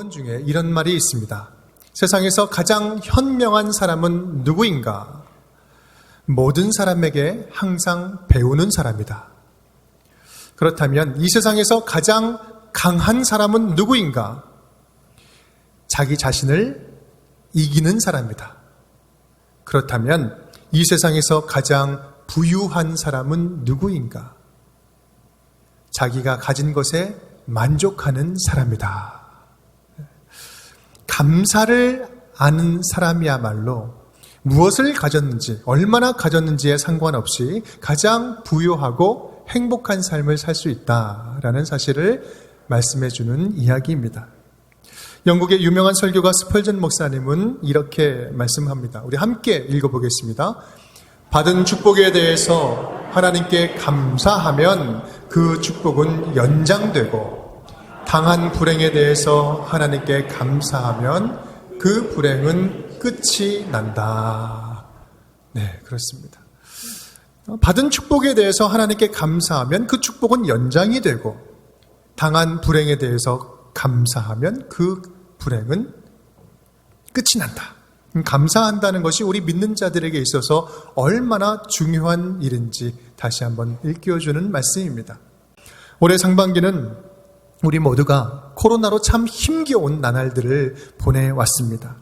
유언 중에 이런 말이 있습니다. 세상에서 가장 현명한 사람은 누구인가? 모든 사람에게 항상 배우는 사람이다. 그렇다면 이 세상에서 가장 강한 사람은 누구인가? 자기 자신을 이기는 사람이다. 그렇다면 이 세상에서 가장 부유한 사람은 누구인가? 자기가 가진 것에 만족하는 사람이다. 감사를 아는 사람이야말로 무엇을 가졌는지, 얼마나 가졌는지에 상관없이 가장 부유하고 행복한 삶을 살 수 있다라는 사실을 말씀해 주는 이야기입니다. 영국의 유명한 설교가 스펄전 목사님은 이렇게 말씀합니다. 우리 함께 읽어보겠습니다. 받은 축복에 대해서 하나님께 감사하면 그 축복은 연장되고, 당한 불행에 대해서 하나님께 감사하면 그 불행은 끝이 난다. 네, 그렇습니다. 받은 축복에 대해서 하나님께 감사하면 그 축복은 연장이 되고, 당한 불행에 대해서 감사하면 그 불행은 끝이 난다. 감사한다는 것이 우리 믿는 자들에게 있어서 얼마나 중요한 일인지 다시 한번 일깨워주는 말씀입니다. 올해 상반기는 우리 모두가 코로나로 참 힘겨운 나날들을 보내왔습니다.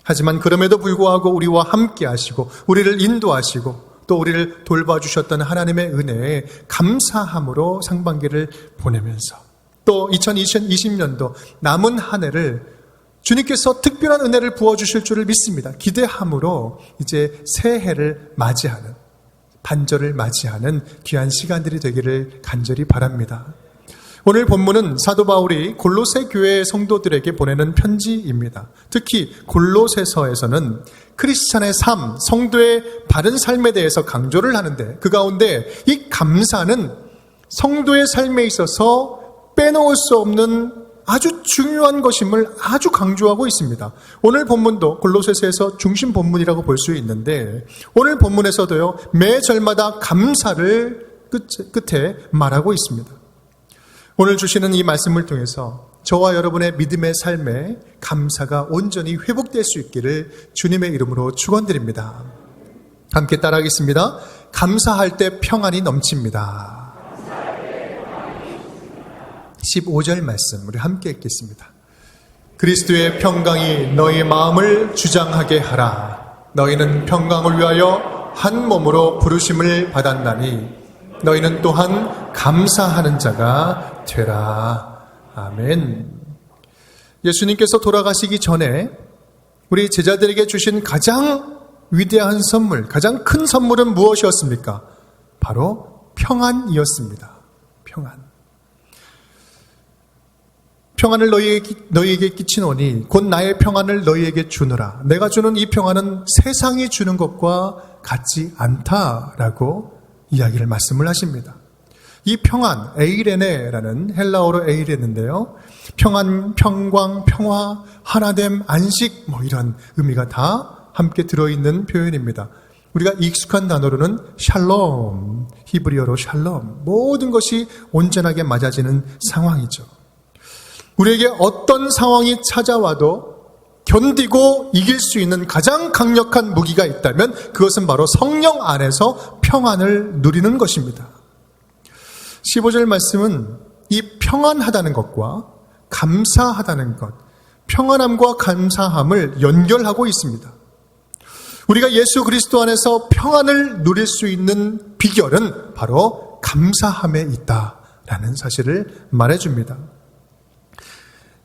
하지만 그럼에도 불구하고 우리와 함께 하시고 우리를 인도하시고 또 우리를 돌봐주셨던 하나님의 은혜에 감사함으로 상반기를 보내면서 또 2020년도 남은 한 해를 주님께서 특별한 은혜를 부어주실 줄을 믿습니다. 기대함으로 이제 새해를 맞이하는, 반절을 맞이하는 귀한 시간들이 되기를 간절히 바랍니다. 오늘 본문은 사도 바울이 골로새 교회 성도들에게 보내는 편지입니다. 특히 골로새서에서는 크리스찬의 삶, 성도의 바른 삶에 대해서 강조를 하는데 그 가운데 이 감사는 성도의 삶에 있어서 빼놓을 수 없는 아주 중요한 것임을 아주 강조하고 있습니다. 오늘 본문도 골로새서에서 중심 본문이라고 볼 수 있는데 오늘 본문에서도요, 매 절마다 감사를 끝에 말하고 있습니다. 오늘 주시는 이 말씀을 통해서 저와 여러분의 믿음의 삶에 감사가 온전히 회복될 수 있기를 주님의 이름으로 축원드립니다. 함께 따라하겠습니다. 감사할 때 평안이 넘칩니다. 15절 말씀 우리 함께 읽겠습니다. 그리스도의 평강이 너희 마음을 주장하게 하라. 너희는 평강을 위하여 한 몸으로 부르심을 받았나니 너희는 또한 감사하는 자가 되라. 아멘. 예수님께서 돌아가시기 전에 우리 제자들에게 주신 가장 위대한 선물, 가장 큰 선물은 무엇이었습니까? 바로 평안이었습니다. 평안. 평안을 너희에게 끼치노니 곧 나의 평안을 너희에게 주노라. 내가 주는 이 평안은 세상이 주는 것과 같지 않다라고 이야기를 말씀을 하십니다. 이 평안, 에이레네라는 헬라어로 에이레는데요. 평안, 평광, 평화, 하나됨, 안식 이런 의미가 다 함께 들어있는 표현입니다. 우리가 익숙한 단어로는 샬롬, 히브리어로 샬롬, 모든 것이 온전하게 맞아지는 상황이죠. 우리에게 어떤 상황이 찾아와도 견디고 이길 수 있는 가장 강력한 무기가 있다면 그것은 바로 성령 안에서 평안을 누리는 것입니다. 15절 말씀은 이 평안하다는 것과 감사하다는 것, 평안함과 감사함을 연결하고 있습니다. 우리가 예수 그리스도 안에서 평안을 누릴 수 있는 비결은 바로 감사함에 있다라는 사실을 말해줍니다.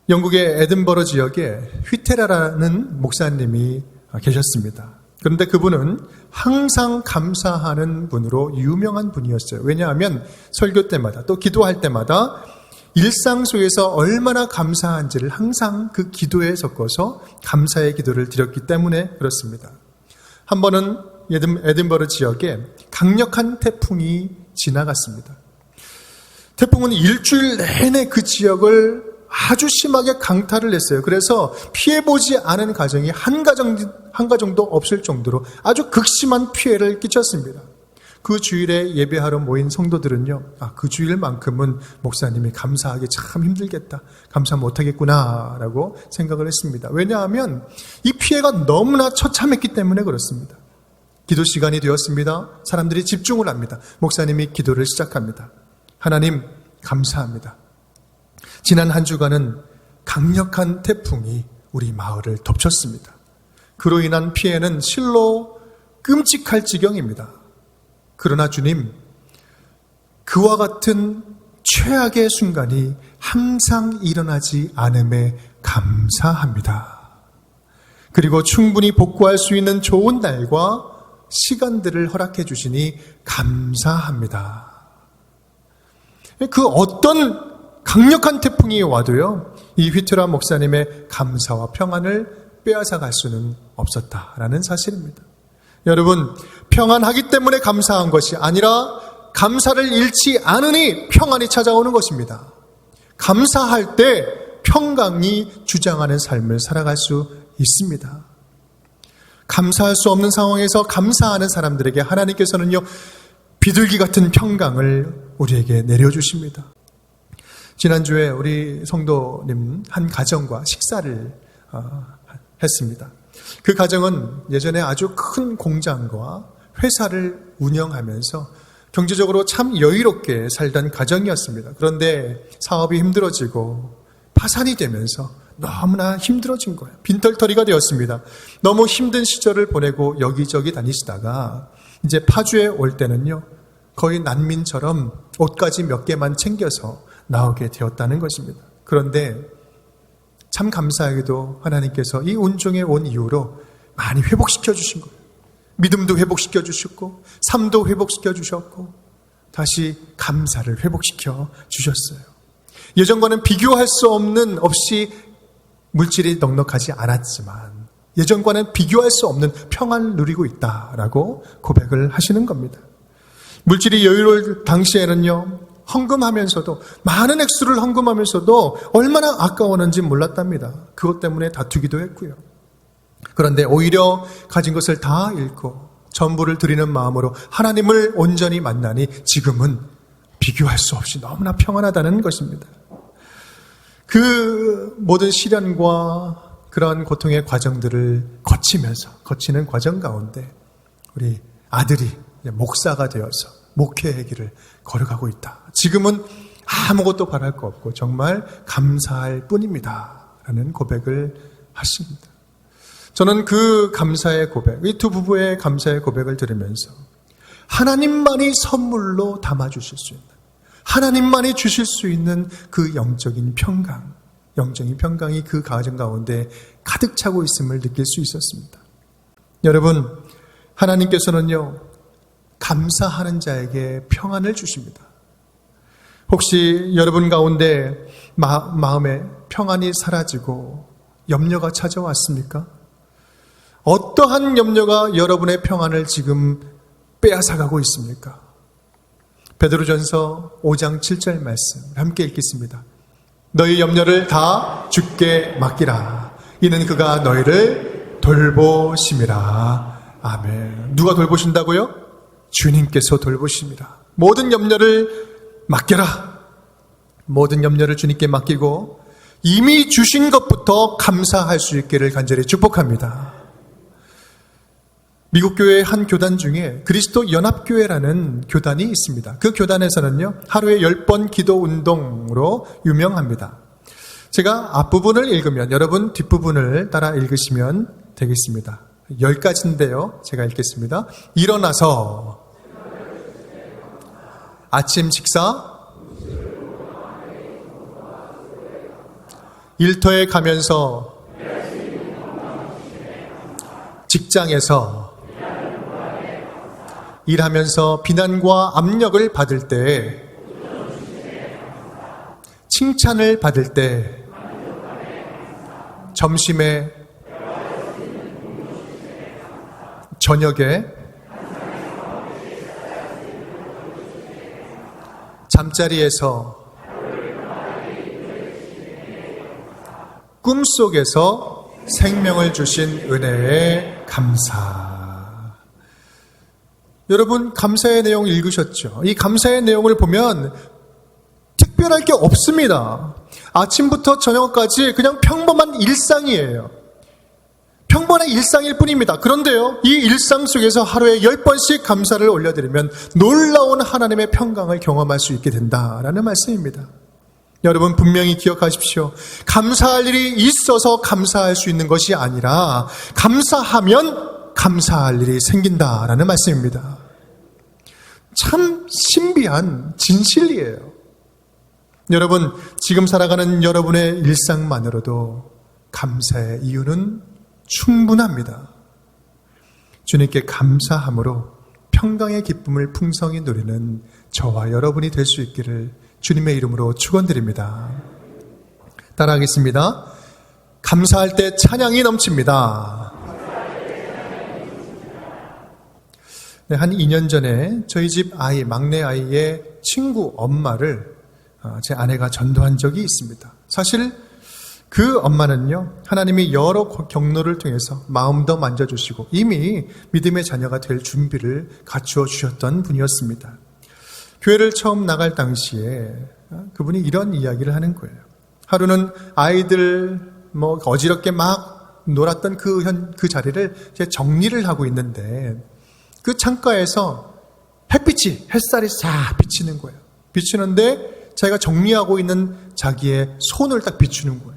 영국의 에든버러 지역에 휘테라라는 목사님이 계셨습니다. 그런데 그분은 항상 감사하는 분으로 유명한 분이었어요. 왜냐하면 설교 때마다 또 기도할 때마다 일상 속에서 얼마나 감사한지를 항상 그 기도에 섞어서 감사의 기도를 드렸기 때문에 그렇습니다. 한 번은 에든버러 지역에 강력한 태풍이 지나갔습니다. 태풍은 일주일 내내 그 지역을 아주 심하게 강타를 했어요. 그래서 피해보지 않은 가정이 한 가정도 없을 정도로 아주 극심한 피해를 끼쳤습니다. 그 주일에 예배하러 모인 성도들은요, 그 주일만큼은 목사님이 감사하기 참 힘들겠다, 감사 못하겠구나 라고 생각을 했습니다. 왜냐하면 이 피해가 너무나 처참했기 때문에 그렇습니다. 기도 시간이 되었습니다. 사람들이 집중을 합니다. 목사님이 기도를 시작합니다. 하나님 감사합니다. 지난 한 주간은 강력한 태풍이 우리 마을을 덮쳤습니다. 그로 인한 피해는 실로 끔찍할 지경입니다. 그러나 주님, 그와 같은 최악의 순간이 항상 일어나지 않음에 감사합니다. 그리고 충분히 복구할 수 있는 좋은 날과 시간들을 허락해 주시니 감사합니다. 그 어떤 강력한 태풍이 와도요, 이 휘트라 목사님의 감사와 평안을 빼앗아갈 수는 없었다라는 사실입니다. 여러분, 평안하기 때문에 감사한 것이 아니라 감사를 잃지 않으니 평안이 찾아오는 것입니다. 감사할 때 평강이 주장하는 삶을 살아갈 수 있습니다. 감사할 수 없는 상황에서 감사하는 사람들에게 하나님께서는요, 비둘기 같은 평강을 우리에게 내려주십니다. 지난주에 우리 성도님 한 가정과 식사를 했습니다. 그 가정은 예전에 아주 큰 공장과 회사를 운영하면서 경제적으로 참 여유롭게 살던 가정이었습니다. 그런데 사업이 힘들어지고 파산이 되면서 너무나 힘들어진 거예요. 빈털터리가 되었습니다. 너무 힘든 시절을 보내고 여기저기 다니시다가 이제 파주에 올 때는요, 거의 난민처럼 옷까지 몇 개만 챙겨서 나오게 되었다는 것입니다. 그런데 참 감사하게도 하나님께서 이 온종에 온 이후로 많이 회복시켜 주신 거예요. 믿음도 회복시켜 주셨고 삶도 회복시켜 주셨고 다시 감사를 회복시켜 주셨어요. 예전과는 비교할 수 없는, 없이 물질이 넉넉하지 않았지만 예전과는 비교할 수 없는 평안을 누리고 있다라고 고백을 하시는 겁니다. 물질이 여유로울 당시에는요, 헌금하면서도, 많은 액수를 헌금하면서도 얼마나 아까웠는지 몰랐답니다. 그것 때문에 다투기도 했고요. 그런데 오히려 가진 것을 다 잃고 전부를 드리는 마음으로 하나님을 온전히 만나니 지금은 비교할 수 없이 너무나 평안하다는 것입니다. 그 모든 시련과 그런 고통의 과정들을 거치는 과정 가운데 우리 아들이 목사가 되어서 목회의 길을 걸어가고 있다. 지금은 아무것도 바랄 거 없고 정말 감사할 뿐입니다. 라는 고백을 하십니다. 저는 그 감사의 고백, 이 두 부부의 감사의 고백을 들으면서 하나님만이 선물로 담아주실 수 있는, 하나님만이 주실 수 있는 그 영적인 평강이 그 가정 가운데 가득 차고 있음을 느낄 수 있었습니다. 여러분, 하나님께서는요, 감사하는 자에게 평안을 주십니다. 혹시 여러분 가운데 마음에 평안이 사라지고 염려가 찾아왔습니까? 어떠한 염려가 여러분의 평안을 지금 빼앗아가고 있습니까? 베드로전서 5장 7절 말씀 함께 읽겠습니다. 너희 염려를 다 주께 맡기라. 이는 그가 너희를 돌보심이라. 아멘. 누가 돌보신다고요? 주님께서 돌보십니다. 모든 염려를 맡겨라. 모든 염려를 주님께 맡기고 이미 주신 것부터 감사할 수 있기를 간절히 축복합니다. 미국 교회의 한 교단 중에 그리스도 연합교회라는 교단이 있습니다. 그 교단에서는요, 하루에 10번 기도 운동으로 유명합니다. 제가 앞부분을 읽으면 여러분 뒷부분을 따라 읽으시면 되겠습니다. 10가지인데요. 제가 읽겠습니다. 일어나서 아침 식사, 일터에 가면서, 직장에서, 일하면서 비난과 압력을 받을 때, 칭찬을 받을 때, 점심에, 저녁에, 잠자리에서, 꿈속에서 생명을 주신 은혜에 감사. 여러분 감사의 내용 읽으셨죠? 이 감사의 내용을 보면 특별할 게 없습니다. 아침부터 저녁까지 그냥 평범한 일상이에요. 평범한 일상일 뿐입니다. 그런데요, 이 일상 속에서 하루에 10번씩 감사를 올려드리면 놀라운 하나님의 평강을 경험할 수 있게 된다라는 말씀입니다. 여러분 분명히 기억하십시오. 감사할 일이 있어서 감사할 수 있는 것이 아니라 감사하면 감사할 일이 생긴다라는 말씀입니다. 참 신비한 진실이에요. 여러분, 지금 살아가는 여러분의 일상만으로도 감사의 이유는 충분합니다. 주님께 감사함으로 평강의 기쁨을 풍성히 누리는 저와 여러분이 될 수 있기를 주님의 이름으로 축원드립니다. 따라하겠습니다. 감사할 때 찬양이 넘칩니다. 네, 한 2년 전에 저희 집 아이, 막내 아이의 친구 엄마를 제 아내가 전도한 적이 있습니다. 사실 그 엄마는요, 하나님이 여러 경로를 통해서 마음도 만져주시고 이미 믿음의 자녀가 될 준비를 갖추어 주셨던 분이었습니다. 교회를 처음 나갈 당시에 그분이 이런 이야기를 하는 거예요. 하루는 아이들 어지럽게 막 놀았던 그 자리를 이제 정리를 하고 있는데 그 창가에서 햇살이 싹 비치는 거예요. 비치는데 자기가 정리하고 있는 자기의 손을 딱 비추는 거예요.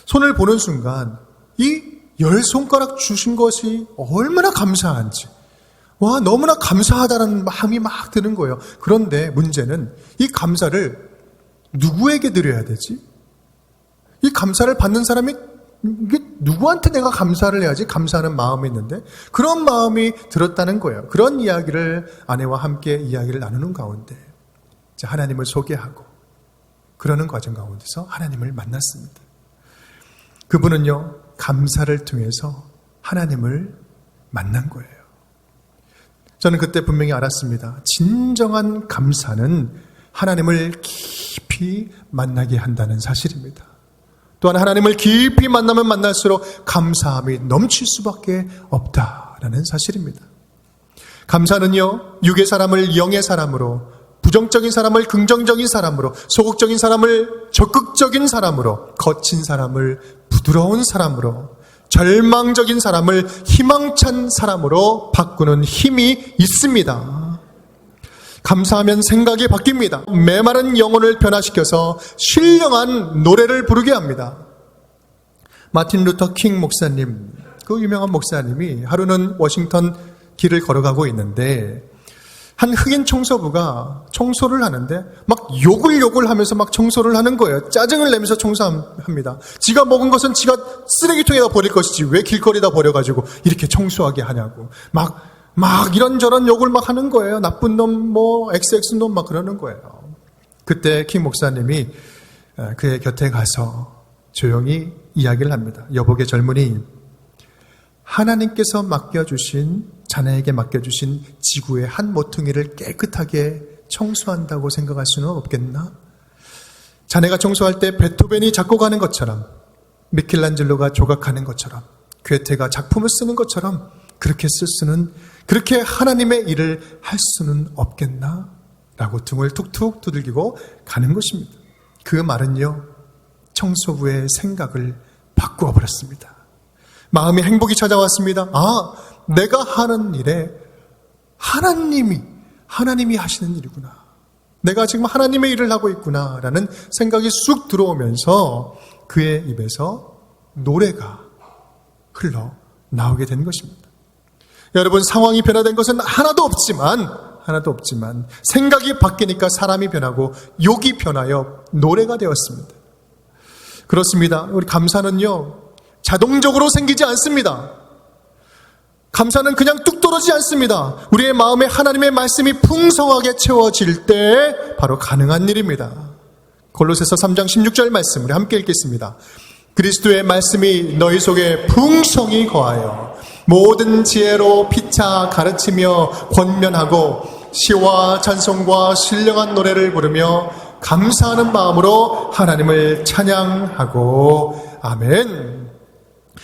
손을 보는 순간 이 10손가락 주신 것이 얼마나 감사한지, 와, 너무나 감사하다는 마음이 막 드는 거예요. 그런데 문제는 이 감사를 누구에게 드려야 되지? 이 감사를 받는 사람이 이게 누구한테 내가 감사를 해야지? 감사하는 마음이 있는데 그런 마음이 들었다는 거예요. 그런 이야기를 아내와 함께 이야기를 나누는 가운데 하나님을 소개하고 그러는 과정 가운데서 하나님을 만났습니다. 그분은요, 감사를 통해서 하나님을 만난 거예요. 저는 그때 분명히 알았습니다. 진정한 감사는 하나님을 깊이 만나게 한다는 사실입니다. 또한 하나님을 깊이 만나면 만날수록 감사함이 넘칠 수밖에 없다라는 사실입니다. 감사는요, 육의 사람을 영의 사람으로, 부정적인 사람을 긍정적인 사람으로, 소극적인 사람을 적극적인 사람으로, 거친 사람을 부드러운 사람으로, 절망적인 사람을 희망찬 사람으로 바꾸는 힘이 있습니다. 감사하면 생각이 바뀝니다. 메마른 영혼을 변화시켜서 신령한 노래를 부르게 합니다. 마틴 루터 킹 목사님, 그 유명한 목사님이 하루는 워싱턴 길을 걸어가고 있는데 한 흑인 청소부가 청소를 하는데 막 욕을 하면서 막 청소를 하는 거예요. 짜증을 내면서 청소합니다. 지가 먹은 것은 지가 쓰레기통에다 버릴 것이지 왜 길거리에다 버려가지고 이렇게 청소하게 하냐고. 막 이런저런 욕을 막 하는 거예요. 나쁜 놈, XX놈 막 그러는 거예요. 그때 킹 목사님이 그의 곁에 가서 조용히 이야기를 합니다. 여복의 젊은이, 하나님께서 자네에게 맡겨주신 지구의 한 모퉁이를 깨끗하게 청소한다고 생각할 수는 없겠나? 자네가 청소할 때 베토벤이 작곡하는 것처럼, 미켈란젤로가 조각하는 것처럼, 괴테가 작품을 쓰는 것처럼 그렇게 하나님의 일을 할 수는 없겠나? 라고 등을 툭툭 두들기고 가는 것입니다. 그 말은요, 청소부의 생각을 바꾸어 버렸습니다. 마음의 행복이 찾아왔습니다. 내가 하는 일에 하나님이 하시는 일이구나. 내가 지금 하나님의 일을 하고 있구나 라는 생각이 쑥 들어오면서 그의 입에서 노래가 흘러나오게 된 것입니다. 여러분, 상황이 변화된 것은 하나도 없지만 생각이 바뀌니까 사람이 변하고 욕이 변하여 노래가 되었습니다. 그렇습니다. 우리 감사는요, 자동적으로 생기지 않습니다. 감사는 그냥 뚝 떨어지지 않습니다. 우리의 마음에 하나님의 말씀이 풍성하게 채워질 때 바로 가능한 일입니다. 골로새서 3장 16절 말씀 우리 함께 읽겠습니다. 그리스도의 말씀이 너희 속에 풍성히 거하여 모든 지혜로 피차 가르치며 권면하고 시와 찬송과 신령한 노래를 부르며 감사하는 마음으로 하나님을 찬양하고. 아멘.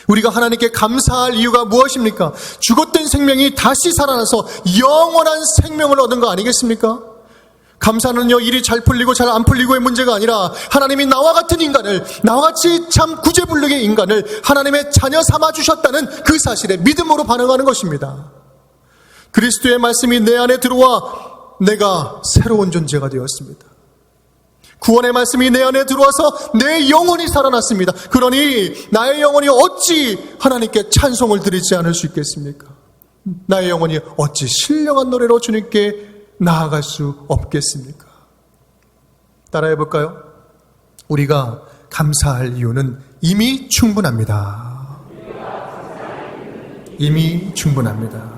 우리가 하나님께 감사할 이유가 무엇입니까? 죽었던 생명이 다시 살아나서 영원한 생명을 얻은 거 아니겠습니까? 감사는요, 일이 잘 풀리고 잘 안 풀리고의 문제가 아니라 하나님이 나와 같은 인간을, 나와 같이 참 구제불능의 인간을 하나님의 자녀 삼아 주셨다는 그 사실에 믿음으로 반응하는 것입니다. 그리스도의 말씀이 내 안에 들어와 내가 새로운 존재가 되었습니다. 구원의 말씀이 내 안에 들어와서 내 영혼이 살아났습니다. 그러니 나의 영혼이 어찌 하나님께 찬송을 드리지 않을 수 있겠습니까? 나의 영혼이 어찌 신령한 노래로 주님께 나아갈 수 없겠습니까? 따라해 볼까요? 우리가 감사할 이유는 이미 충분합니다. 이미 충분합니다.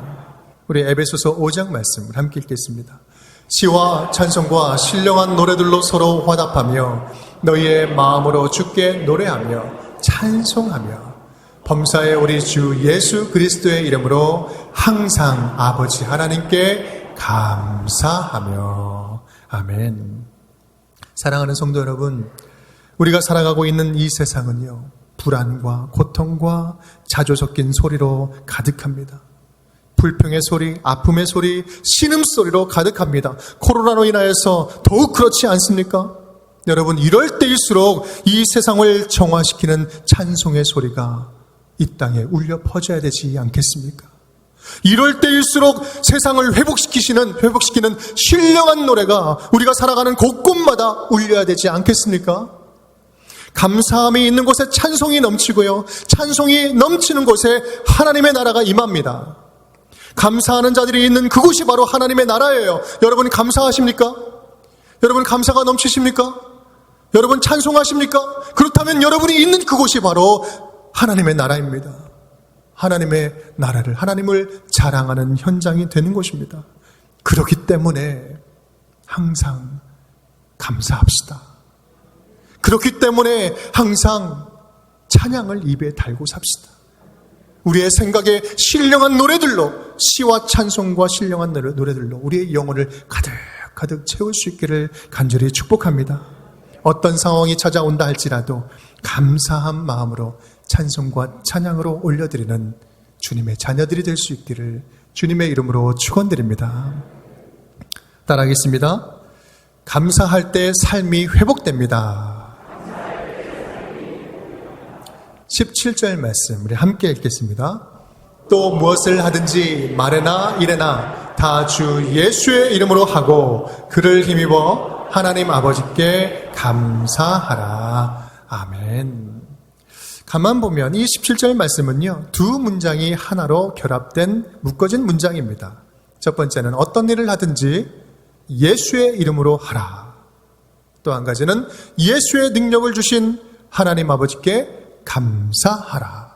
우리 에베소서 5장 말씀을 함께 읽겠습니다. 시와 찬송과 신령한 노래들로 서로 화답하며 너희의 마음으로 주께 노래하며 찬송하며 범사의 우리 주 예수 그리스도의 이름으로 항상 아버지 하나님께 감사하며. 아멘. 사랑하는 성도 여러분, 우리가 살아가고 있는 이 세상은요, 불안과 고통과 자조 섞인 소리로 가득합니다. 불평의 소리, 아픔의 소리, 신음소리로 가득합니다. 코로나로 인하여서 더욱 그렇지 않습니까? 여러분, 이럴 때일수록 이 세상을 정화시키는 찬송의 소리가 이 땅에 울려 퍼져야 되지 않겠습니까? 이럴 때일수록 세상을 회복시키는 신령한 노래가 우리가 살아가는 곳곳마다 울려야 되지 않겠습니까? 감사함이 있는 곳에 찬송이 넘치고요, 찬송이 넘치는 곳에 하나님의 나라가 임합니다. 감사하는 자들이 있는 그곳이 바로 하나님의 나라예요. 여러분 감사하십니까? 여러분 감사가 넘치십니까? 여러분 찬송하십니까? 그렇다면 여러분이 있는 그곳이 바로 하나님의 나라입니다. 하나님의 나라를, 하나님을 자랑하는 현장이 되는 곳입니다. 그렇기 때문에 항상 감사합시다. 그렇기 때문에 항상 찬양을 입에 달고 삽시다. 우리의 생각에 신령한 노래들로, 시와 찬송과 신령한 노래들로 우리의 영혼을 가득 채울 수 있기를 간절히 축복합니다. 어떤 상황이 찾아온다 할지라도 감사한 마음으로 찬송과 찬양으로 올려드리는 주님의 자녀들이 될 수 있기를 주님의 이름으로 축원드립니다. 따라하겠습니다. 감사할 때 삶이 회복됩니다. 17절 말씀 우리 함께 읽겠습니다. 또 무엇을 하든지 말에나 이래나 다 주 예수의 이름으로 하고 그를 힘입어 하나님 아버지께 감사하라. 아멘. 가만 보면 이 17절 말씀은요, 두 문장이 하나로 결합된 묶어진 문장입니다. 첫 번째는 어떤 일을 하든지 예수의 이름으로 하라. 또 한 가지는 예수의 능력을 주신 하나님 아버지께 감사하라.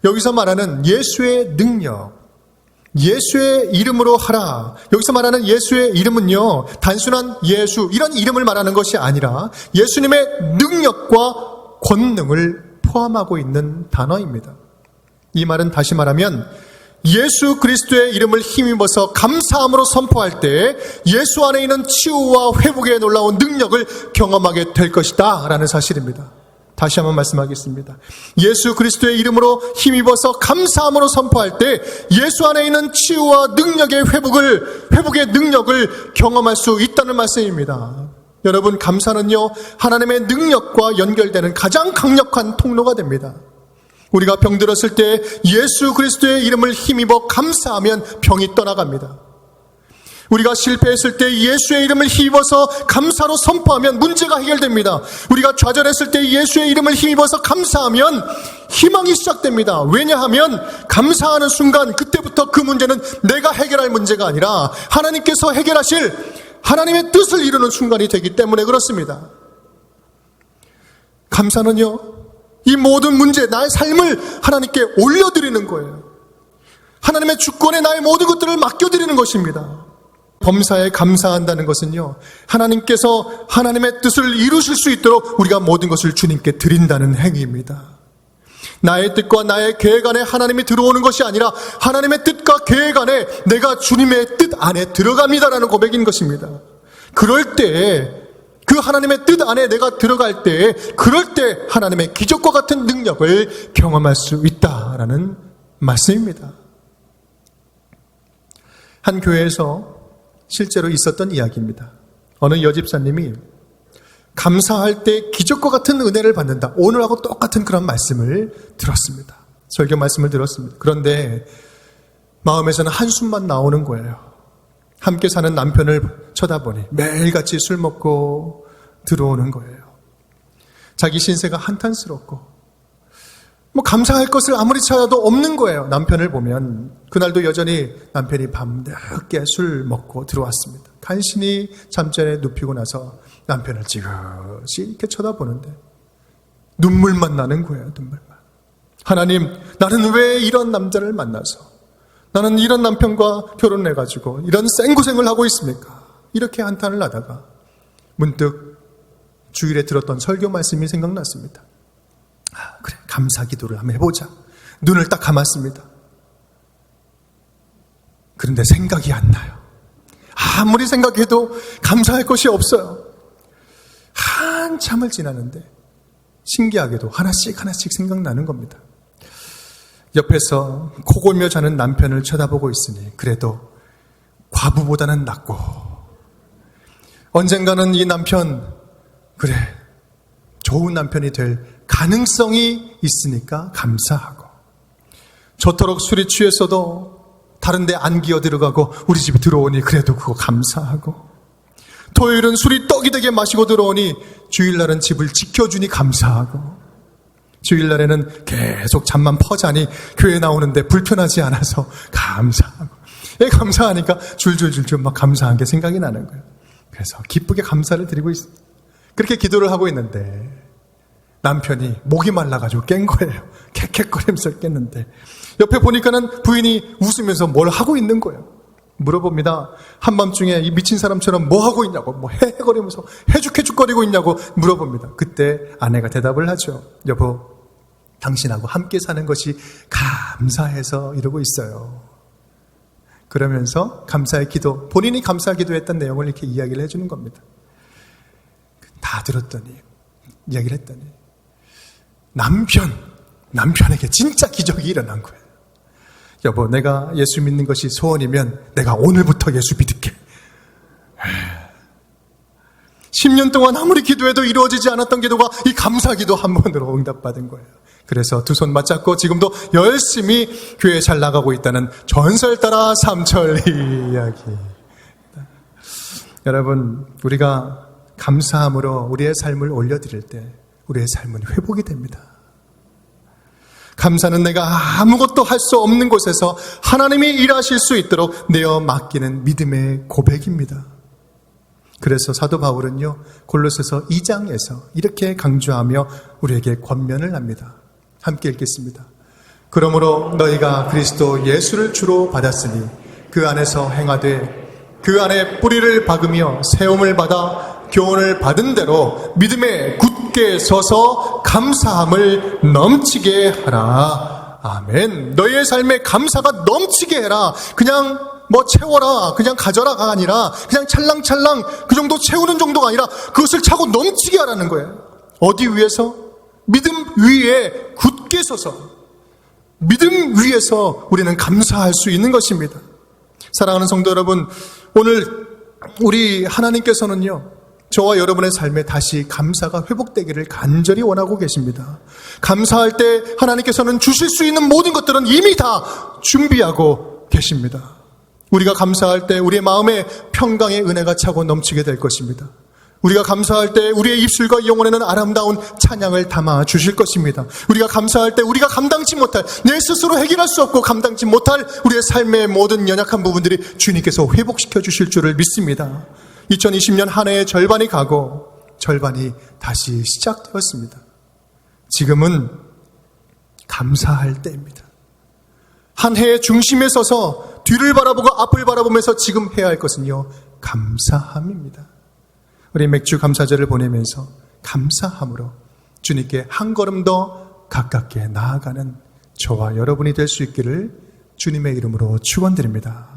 여기서 말하는 예수의 능력, 예수의 이름으로 하라. 여기서 말하는 예수의 이름은요, 단순한 예수, 이런 이름을 말하는 것이 아니라 예수님의 능력과 권능을 포함하고 있는 단어입니다. 이 말은 다시 말하면 예수 그리스도의 이름을 힘입어서 감사함으로 선포할 때 예수 안에 있는 치유와 회복의 놀라운 능력을 경험하게 될 것이다 라는 사실입니다. 다시 한번 말씀하겠습니다. 예수 그리스도의 이름으로 힘입어서 감사함으로 선포할 때 예수 안에 있는 치유와 능력의 회복의 능력을 경험할 수 있다는 말씀입니다. 여러분, 감사는요, 하나님의 능력과 연결되는 가장 강력한 통로가 됩니다. 우리가 병들었을 때 예수 그리스도의 이름을 힘입어 감사하면 병이 떠나갑니다. 우리가 실패했을 때 예수의 이름을 힘입어서 감사로 선포하면 문제가 해결됩니다. 우리가 좌절했을 때 예수의 이름을 힘입어서 감사하면 희망이 시작됩니다. 왜냐하면 감사하는 순간 그때부터 그 문제는 내가 해결할 문제가 아니라 하나님께서 해결하실 하나님의 뜻을 이루는 순간이 되기 때문에 그렇습니다. 감사는요, 이 모든 문제, 나의 삶을 하나님께 올려드리는 거예요. 하나님의 주권에 나의 모든 것들을 맡겨드리는 것입니다. 범사에 감사한다는 것은요, 하나님께서 하나님의 뜻을 이루실 수 있도록 우리가 모든 것을 주님께 드린다는 행위입니다. 나의 뜻과 나의 계획 안에 하나님이 들어오는 것이 아니라 하나님의 뜻과 계획 안에 내가 주님의 뜻 안에 들어갑니다라는 고백인 것입니다. 그럴 때 그 하나님의 뜻 안에 내가 들어갈 때, 그럴 때 하나님의 기적과 같은 능력을 경험할 수 있다라는 말씀입니다. 한 교회에서 실제로 있었던 이야기입니다. 어느 여집사님이 감사할 때 기적과 같은 은혜를 받는다. 오늘하고 똑같은 그런 말씀을 들었습니다. 설교 말씀을 들었습니다. 그런데 마음에서는 한숨만 나오는 거예요. 함께 사는 남편을 쳐다보니 매일같이 술 먹고 들어오는 거예요. 자기 신세가 한탄스럽고 감사할 것을 아무리 찾아도 없는 거예요. 남편을 보면 그날도 여전히 남편이 밤늦게 술 먹고 들어왔습니다. 간신히 잠자리에 눕히고 나서 남편을 지그시 이렇게 쳐다보는데 눈물만 나는 거예요. 눈물만. 하나님, 나는 왜 이런 남자를 만나서 나는 이런 남편과 결혼해가지고 이런 생고생을 하고 있습니까? 이렇게 한탄을 하다가 문득 주일에 들었던 설교 말씀이 생각났습니다. 그래, 감사 기도를 한번 해보자. 눈을 딱 감았습니다. 그런데 생각이 안 나요. 아무리 생각해도 감사할 것이 없어요. 한참을 지나는데 신기하게도 하나씩 생각나는 겁니다. 옆에서 코골며 자는 남편을 쳐다보고 있으니 그래도 과부보다는 낫고, 언젠가는 이 남편, 그래, 좋은 남편이 될 가능성이 있으니까 감사하고, 저토록 술이 취했어도 다른 데 안 기어 들어가고 우리 집에 들어오니 그래도 그거 감사하고, 토요일은 술이 떡이 되게 마시고 들어오니 주일날은 집을 지켜주니 감사하고, 주일날에는 계속 잠만 퍼자니 교회 나오는데 불편하지 않아서 감사하고, 감사하니까 줄줄줄줄 막 감사한 게 생각이 나는 거예요. 그래서 기쁘게 감사를 드리고 있습니다. 그렇게 기도를 하고 있는데 남편이 목이 말라가지고 깬 거예요. 캑캑거리면서 깼는데 옆에 보니까는 부인이 웃으면서 뭘 하고 있는 거예요. 물어봅니다. 한밤중에 이 미친 사람처럼 뭐 하고 있냐고, 뭐 헤헤거리면서 해죽해죽거리고 있냐고 물어봅니다. 그때 아내가 대답을 하죠. 여보, 당신하고 함께 사는 것이 감사해서 이러고 있어요. 그러면서 감사의 기도, 본인이 감사 기도했던 내용을 이렇게 이야기를 해주는 겁니다. 다 들었더니, 이야기를 했더니 남편에게 진짜 기적이 일어난 거예요. 여보, 내가 예수 믿는 것이 소원이면 내가 오늘부터 예수 믿을게. 10년 동안 아무리 기도해도 이루어지지 않았던 기도가 이 감사 기도 한 번으로 응답받은 거예요. 그래서 두 손 맞잡고 지금도 열심히 교회 잘 나가고 있다는 전설 따라 삼철 이야기. 여러분, 우리가 감사함으로 우리의 삶을 올려드릴 때 우리의 삶은 회복이 됩니다. 감사는 내가 아무것도 할 수 없는 곳에서 하나님이 일하실 수 있도록 내어 맡기는 믿음의 고백입니다. 그래서 사도 바울은요, 골로새서 2장에서 이렇게 강조하며 우리에게 권면을 합니다. 함께 읽겠습니다. 그러므로 너희가 그리스도 예수를 주로 받았으니 그 안에서 행하되 그 안에 뿌리를 박으며 세움을 받아 교훈을 받은 대로 믿음에 굳게 서서 감사함을 넘치게 하라. 아멘. 너희의 삶에 감사가 넘치게 해라. 그냥 뭐 채워라, 그냥 가져라가 아니라 그냥 찰랑찰랑 그 정도 채우는 정도가 아니라 그것을 차고 넘치게 하라는 거예요. 어디 위에서? 믿음 위에 굳게 서서, 믿음 위에서 우리는 감사할 수 있는 것입니다. 사랑하는 성도 여러분, 오늘 우리 하나님께서는요, 저와 여러분의 삶에 다시 감사가 회복되기를 간절히 원하고 계십니다. 감사할 때 하나님께서는 주실 수 있는 모든 것들은 이미 다 준비하고 계십니다. 우리가 감사할 때 우리의 마음에 평강의 은혜가 차고 넘치게 될 것입니다. 우리가 감사할 때 우리의 입술과 영혼에는 아름다운 찬양을 담아 주실 것입니다. 우리가 감사할 때 우리가 감당치 못할, 내 스스로 해결할 수 없고 감당치 못할 우리의 삶의 모든 연약한 부분들이 주님께서 회복시켜 주실 줄을 믿습니다. 2020년 한 해의 절반이 가고 절반이 다시 시작되었습니다. 지금은 감사할 때입니다. 한 해의 중심에 서서 뒤를 바라보고 앞을 바라보면서 지금 해야 할 것은요, 감사함입니다. 우리 맥주 감사절을 보내면서 감사함으로 주님께 한 걸음 더 가깝게 나아가는 저와 여러분이 될 수 있기를 주님의 이름으로 축원드립니다.